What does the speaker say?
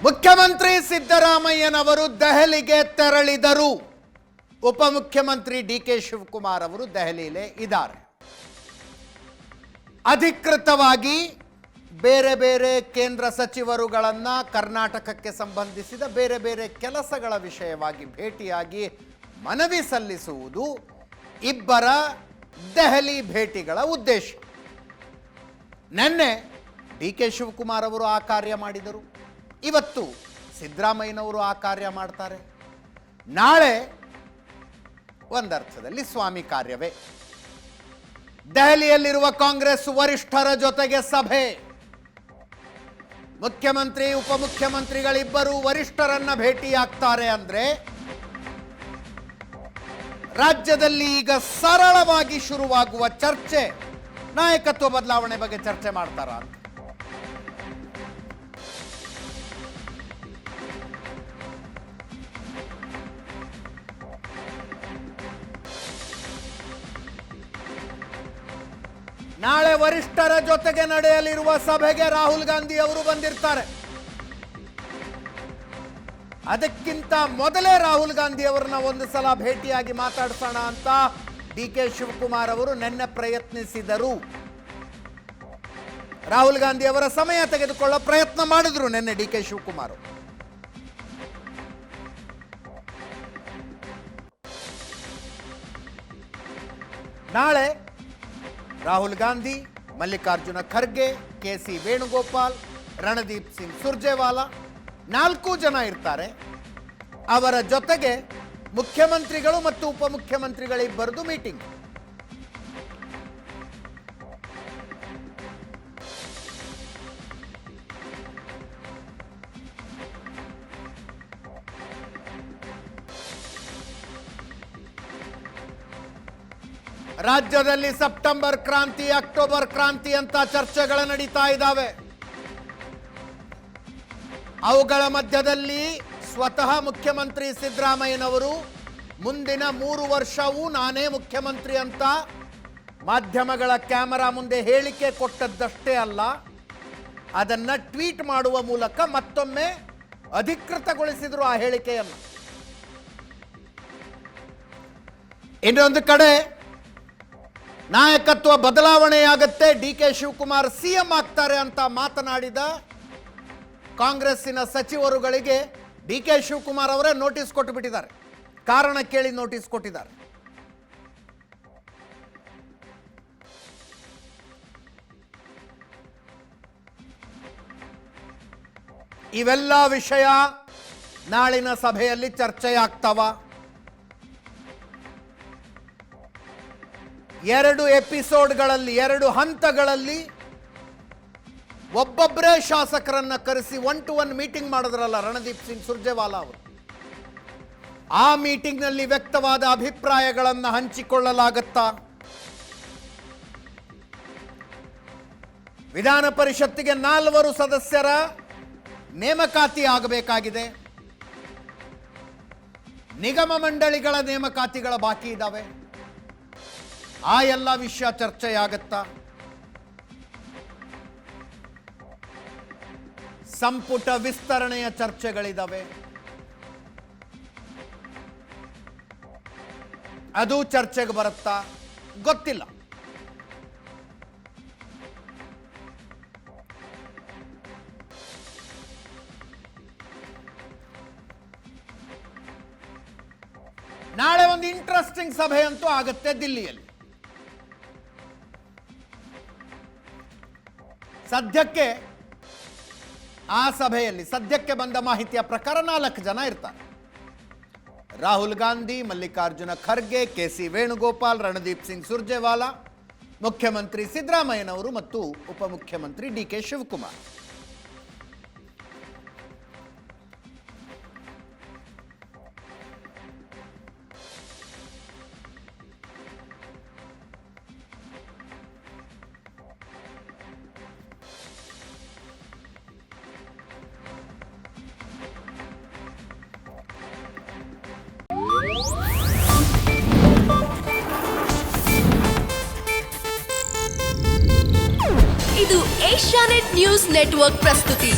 ಮುಖ್ಯಮಂತ್ರಿ ಸಿದ್ದರಾಮಯ್ಯನವರು ದೆಹಲಿಗೆ ತೆರಳಿದರು. ಉಪಮುಖ್ಯಮಂತ್ರಿ ಡಿಕೆ ಶಿವಕುಮಾರ್ ಅವರು ದೆಹಲಿಯಲ್ಲೇ ಇದ್ದಾರೆ. ಅಧಿಕೃತವಾಗಿ ಬೇರೆ ಬೇರೆ ಕೇಂದ್ರ ಸಚಿವರುಗಳನ್ನು ಕರ್ನಾಟಕಕ್ಕೆ ಸಂಬಂಧಿಸಿದ ಬೇರೆ ಬೇರೆ ಕೆಲಸಗಳ ವಿಷಯವಾಗಿ ಭೇಟಿಯಾಗಿ ಮನವಿ ಸಲ್ಲಿಸುವುದು ಇಬ್ಬರ ದೆಹಲಿ ಭೇಟಿಗಳ ಉದ್ದೇಶ. ನಿನ್ನೆ ಡಿಕೆ ಶಿವಕುಮಾರ್ ಅವರು ಆ ಕಾರ್ಯ ಮಾಡಿದರು. ಇವತ್ತು ಸಿದ್ದರಾಮಯ್ಯನವರು ಆ ಕಾರ್ಯ ಮಾಡ್ತಾರೆ. ನಾಳೆ ಒಂದರ್ಥದಲ್ಲಿ ಸ್ವಾಮಿ ಕಾರ್ಯವೇ. ದೆಹಲಿಯಲ್ಲಿರುವ ಕಾಂಗ್ರೆಸ್ ವರಿಷ್ಠರ ಜೊತೆಗೆ ಸಭೆ. ಮುಖ್ಯಮಂತ್ರಿ ಉಪಮುಖ್ಯಮಂತ್ರಿಗಳಿಬ್ಬರು ವರಿಷ್ಠರನ್ನ ಭೇಟಿಯಾಗ್ತಾರೆ ಅಂದ್ರೆ ರಾಜ್ಯದಲ್ಲಿ ಈಗ ಸರಳವಾಗಿ ಶುರುವಾಗುವ ಚರ್ಚೆ ನಾಯಕತ್ವ ಬದಲಾವಣೆ ಬಗ್ಗೆ ಚರ್ಚೆ ಮಾಡ್ತಾರ ಅಂತ. ನಾಳೆ ವರಿಷ್ಠರ ಜೊತೆಗೆ ನಡೆಯಲಿರುವ ಸಭೆಗೆ ರಾಹುಲ್ ಗಾಂಧಿ ಅವರು ಬಂದಿರ್ತಾರೆ. ಅದಕ್ಕಿಂತ ಮೊದಲೇ ರಾಹುಲ್ ಗಾಂಧಿ ಅವರನ್ನ ಒಂದು ಸಲ ಭೇಟಿಯಾಗಿ ಮಾತಾಡ್ಸೋಣ ಅಂತ ಡಿಕೆ ಶಿವಕುಮಾರ್ ಅವರು ನಿನ್ನೆ ಪ್ರಯತ್ನಿಸಿದರು. ರಾಹುಲ್ ಗಾಂಧಿ ಅವರ ಸಮಯ ತೆಗೆದುಕೊಳ್ಳೋ ಪ್ರಯತ್ನ ಮಾಡಿದ್ರು ನಿನ್ನೆ ಡಿಕೆ ಶಿವಕುಮಾರ್. ನಾಳೆ ರಾಹುಲ್ ಗಾಂಧಿ, ಮಲ್ಲಿಕಾರ್ಜುನ ಖರ್ಗೆ, ಕೆಸಿ ವೇಣುಗೋಪಾಲ್, ರಣದೀಪ್ ಸಿಂಗ್ ಸುರ್ಜೇವಾಲಾ 4 ಜನ ಇರ್ತಾರೆ. ಅವರ ಜೊತೆಗೆ ಮುಖ್ಯಮಂತ್ರಿಗಳು ಮತ್ತು ಉಪಮುಖ್ಯಮಂತ್ರಿಗಳಿಬ್ಬರದು ಮೀಟಿಂಗ್. ರಾಜ್ಯದಲ್ಲಿ ಸೆಪ್ಟೆಂಬರ್ ಕ್ರಾಂತಿ, ಅಕ್ಟೋಬರ್ ಕ್ರಾಂತಿ ಅಂತ ಚರ್ಚೆಗಳು ನಡೀತಾ ಇದ್ದಾವೆ. ಅವುಗಳ ಮಧ್ಯದಲ್ಲಿ ಸ್ವತಃ ಮುಖ್ಯಮಂತ್ರಿ ಸಿದ್ದರಾಮಯ್ಯನವರು ಮುಂದಿನ 3 ವರ್ಷವೂ ನಾನೇ ಮುಖ್ಯಮಂತ್ರಿ ಅಂತ ಮಾಧ್ಯಮಗಳ ಕ್ಯಾಮೆರಾ ಮುಂದೆ ಹೇಳಿಕೆ ಕೊಟ್ಟದ್ದಷ್ಟೇ ಅಲ್ಲ, ಅದನ್ನ ಟ್ವೀಟ್ ಮಾಡುವ ಮೂಲಕ ಮತ್ತೊಮ್ಮೆ ಅಧಿಕೃತಗೊಳಿಸಿದ್ರು ಆ ಹೇಳಿಕೆಯನ್ನು. ಇನ್ನೊಂದು ಕಡೆ ನಾಯಕತ್ವ ಬದಲಾವಣೆಯಾಗತ್ತೆ, ಡಿಕೆ ಶಿವಕುಮಾರ್ ಸಿಎಂ ಆಗ್ತಾರೆ ಅಂತ ಮಾತನಾಡಿದ ಕಾಂಗ್ರೆಸ್ಸಿನ ಸಚಿವರುಗಳಿಗೆ ಡಿಕೆ ಶಿವಕುಮಾರ್ ಅವರೇ ನೋಟಿಸ್ ಕೊಟ್ಟು ಬಿಟ್ಟಿದ್ದಾರೆ. ಕಾರಣ ಕೇಳಿ ನೋಟಿಸ್ ಕೊಟ್ಟಿದ್ದಾರೆ. ಇವೆಲ್ಲ ವಿಷಯ ನಾಳಿನ ಸಭೆಯಲ್ಲಿ ಚರ್ಚೆಯಾಗ್ತವ. 2 ಎಪಿಸೋಡ್ಗಳಲ್ಲಿ, 2 ಹಂತಗಳಲ್ಲಿ ಒಬ್ಬೊಬ್ಬರೇ ಶಾಸಕರನ್ನ ಕರೆಸಿ 1-to-1 ಮೀಟಿಂಗ್ ಮಾಡಿದ್ರಲ್ಲ ರಣದೀಪ್ ಸಿಂಗ್ ಸುರ್ಜೇವಾಲಾ ಅವರು. ಆ ಮೀಟಿಂಗ್ನಲ್ಲಿ ವ್ಯಕ್ತವಾದ ಅಭಿಪ್ರಾಯಗಳನ್ನು ಹಂಚಿಕೊಳ್ಳಲಾಗುತ್ತಾ? ವಿಧಾನ ಪರಿಷತ್ತಿಗೆ 4 ಸದಸ್ಯರ ನೇಮಕಾತಿ ಆಗಬೇಕಾಗಿದೆ. ನಿಗಮ ಮಂಡಳಿಗಳ ನೇಮಕಾತಿಗಳ ಬಾಕಿ ಇದ್ದಾವೆ. ಆ ಎಲ್ಲ ವಿಷಯ ಚರ್ಚೆಯಾಗತ್ತಾ? ಸಂಪುಟ ವಿಸ್ತರಣೆಯ ಚರ್ಚೆಗಳಿದ್ದಾವೆ, ಅದು ಚರ್ಚೆಗೆ ಬರುತ್ತಾ ಗೊತ್ತಿಲ್ಲ. ನಾಳೆ ಒಂದು ಇಂಟ್ರೆಸ್ಟಿಂಗ್ ಸಭೆ ಅಂತೂ ಆಗುತ್ತೆ ದಿಲ್ಲಿಯಲ್ಲಿ. ಸದ್ಯಕ್ಕೆ ಆ ಸಭೆಯಲ್ಲಿ ಸದ್ಯಕ್ಕೆ ಬಂದ ಮಾಹಿತಿಯ ಪ್ರಕಾರ 4 ಜನ ಇರ್ತಾರೆ. ರಾಹುಲ್ ಗಾಂಧಿ, ಮಲ್ಲಿಕಾರ್ಜುನ ಖರ್ಗೆ, ಕೆಸಿ ವೇಣುಗೋಪಾಲ್, ರಣದೀಪ್ ಸಿಂಗ್ ಸುರ್ಜೇವಾಲಾ, ಮುಖ್ಯಮಂತ್ರಿ ಸಿದ್ದರಾಮಯ್ಯನವರು ಮತ್ತು ಉಪಮುಖ್ಯಮಂತ್ರಿ ಡಿಕೆ ಶಿವಕುಮಾರ್. ಇದು ಏಷ್ಯಾನೆಟ್ ನ್ಯೂಸ್ ನೆಟ್ವರ್ಕ್ ಪ್ರಸ್ತುತಿ.